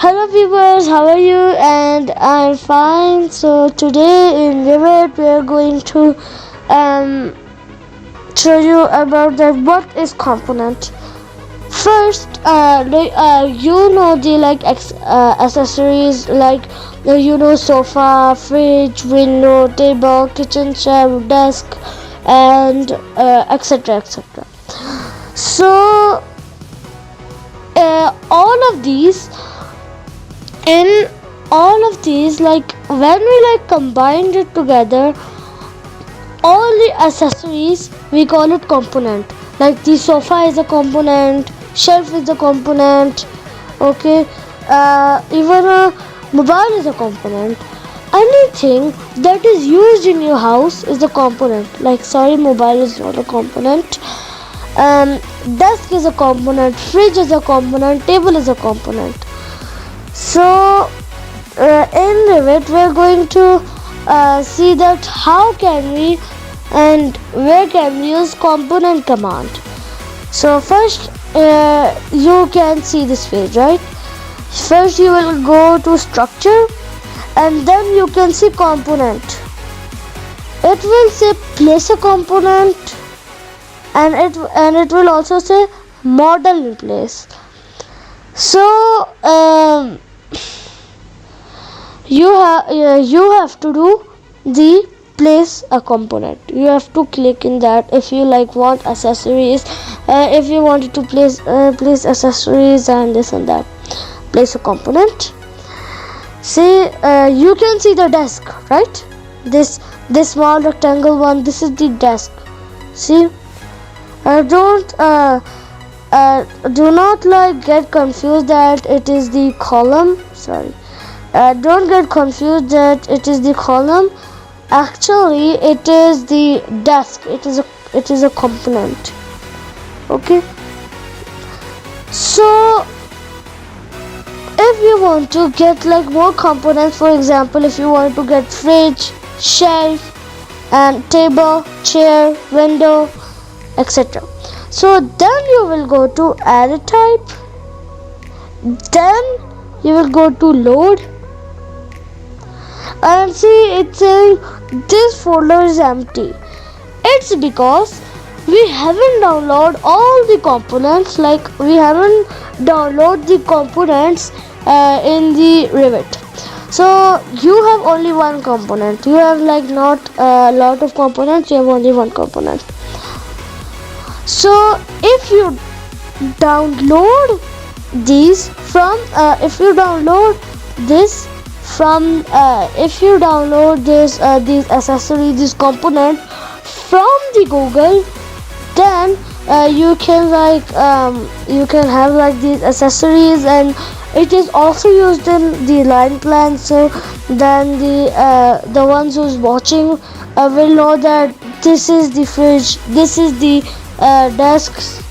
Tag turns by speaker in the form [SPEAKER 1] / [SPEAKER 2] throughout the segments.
[SPEAKER 1] Hello viewers, how are you? And I'm fine. So today in Revit we are going to show you about what is component. First, the accessories like sofa, fridge, window, table, kitchen shelf, desk, and etc. etc. So all of these in all of these, like when we combined it together, all the accessories, we call it component. Like the sofa is a component, shelf is a component, okay, even a mobile is a component. Anything that is used in your house is a component. Mobile is not a component. Desk is a component, fridge is a component, table is a component. So in Revit we are going to see that how can we and where can we use component command. So first you can see this page, right? First you will go to structure and then you can see component. It will say place a component and it will also say model in place. So you have to do the place a component. You have to click in that if you want accessories, if you wanted to place accessories and this and that. Place a component. See, you can see the desk, right? This small rectangle one, this is the desk. See, do not get confused that it is the column. Don't get confused that it is the column. Actually it is the desk. It is a component. Okay, so if you want to get more components, for example, if you want to get fridge, shelf, and table, chair, window, etc. So then you will go to add type, then you will go to load, and see it's saying this folder is empty. It's because we haven't downloaded all the components, we haven't downloaded the components in the Revit. So you have only one component. You have not a lot of components, you have only one component. So if you download these from if you download this these accessories, this component from the Google, then you can you can have these accessories, and it is also used in the line plan. So then the ones who's watching will know that this is the fridge, this is the desks,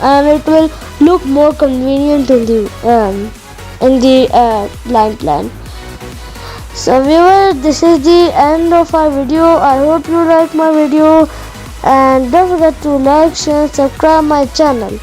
[SPEAKER 1] and it will look more convenient in the line plan. So viewers, this is the end of our video. I hope you like my video, and don't forget to like, share, subscribe my channel.